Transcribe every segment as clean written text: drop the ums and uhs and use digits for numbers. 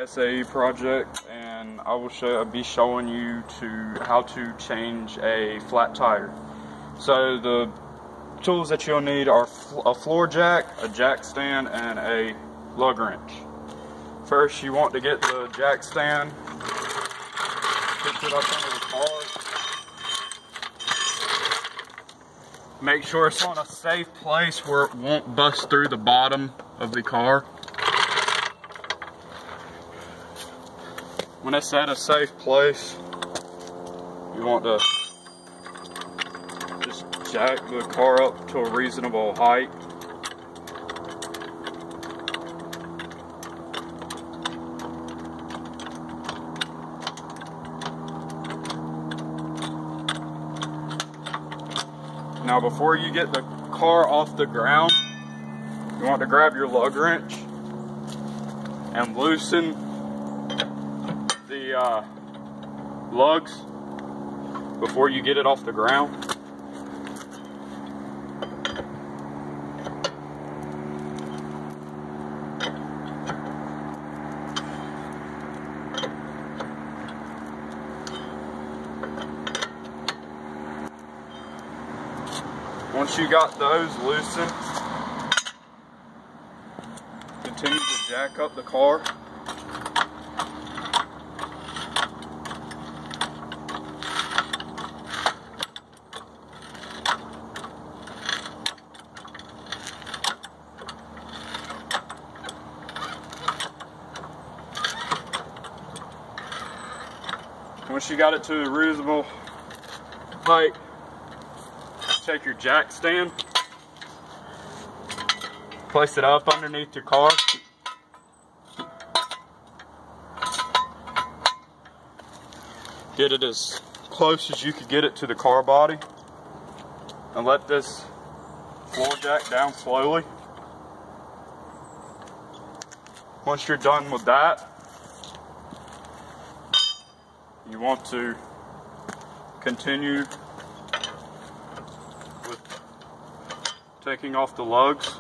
SAE project, and I will be showing you how to change a flat tire. So the tools that you'll need are a floor jack, a jack stand, and a lug wrench. First, you want to get the jack stand, push it up under the car. Make sure it's on a safe place where it won't bust through the bottom of the car. When it's at a safe place, you want to just jack the car up to a reasonable height. Now, before you get the car off the ground, you want to grab your lug wrench and loosen the lugs before you get it off the ground. Once you got those loosened, continue to jack up the car. Once you got it to a reasonable height, take your jack stand, place it up underneath your car. Get it as close as you could get it to the car body, and let this floor jack down slowly. Once you're done with that, you want to continue with taking off the lugs.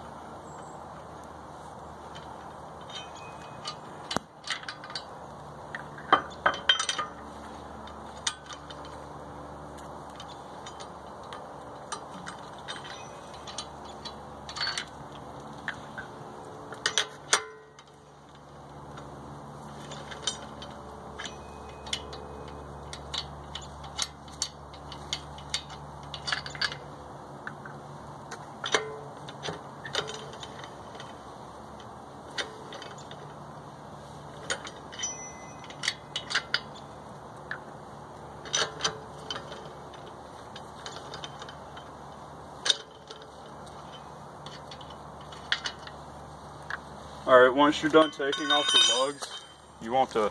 Alright, once you're done taking off the lugs, you want to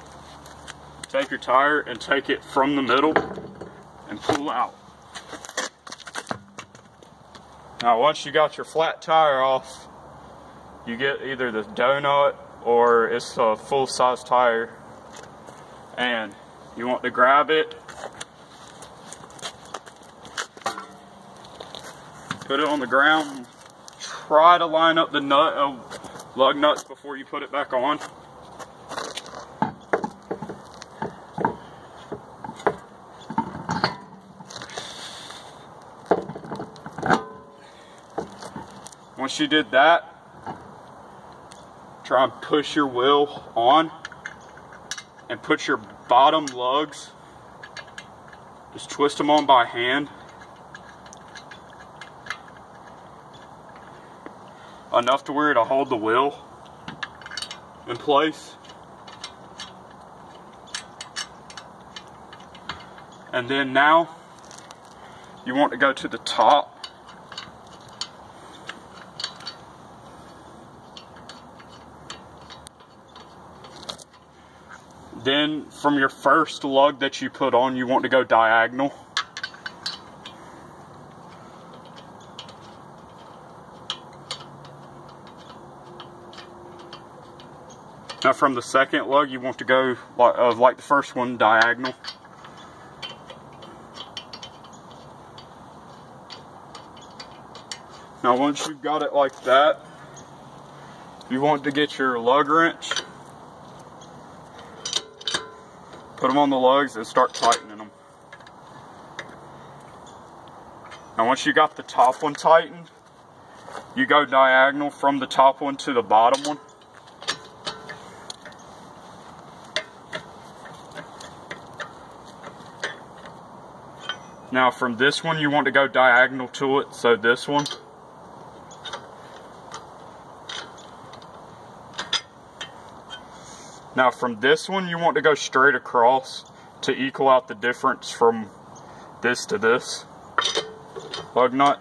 take your tire and take it from the middle and pull out. Now, once you got your flat tire off, you get either the donut or it's a full-size tire, and you want to grab it, put it on the ground, try to line up the lug nuts before you put it back on. Once you did that, try and push your wheel on and put your bottom lugs, just twist them on by hand. Enough to where it'll hold the wheel in place. And then now you want to go to the top. Then from your first lug that you put on, you want to go diagonal. Now from the second lug, you want to go like the first one, diagonal. Now once you've got it like that, you want to get your lug wrench Put them on the lugs and start tightening them. Now once you got the top one tightened, you go diagonal from the top one to the bottom one. Now from this one you want to go diagonal to it, so this one. Now from this one you want to go straight across to equal out the difference from this to this lug nut.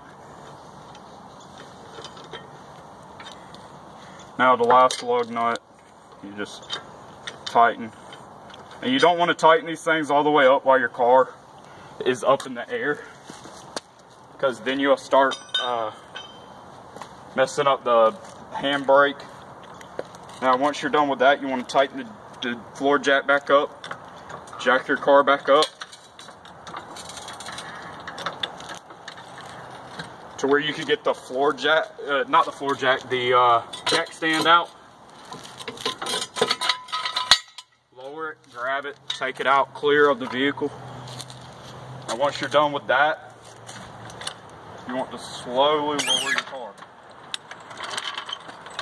Now the last lug nut, you just tighten. And you don't want to tighten these things all the way up while your car is up in the air, because then you'll start messing up the handbrake. Now once you're done with that, you want to tighten the floor jack back up, jack your car back up to where you can get the floor jack, not the floor jack, the jack stand out. Lower it, grab it, take it out clear of the vehicle. And once you're done with that, you want to slowly lower your car.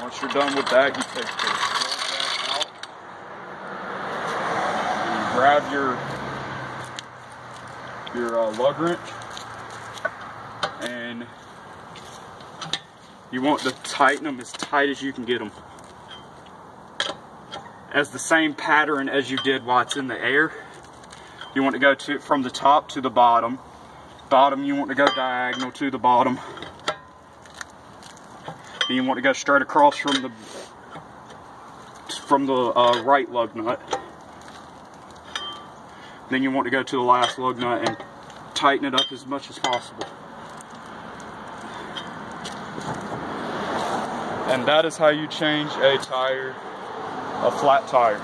Once you're done with that, you take the floor jack out. And you grab your lug wrench, and you want to tighten them as tight as you can get them, as the same pattern as you did while it's in the air. You want to go from the top to the bottom. Bottom, you want to go diagonal to the bottom. And you want to go straight across from the right lug nut. Then you want to go to the last lug nut and tighten it up as much as possible. And that is how you change a tire, a flat tire.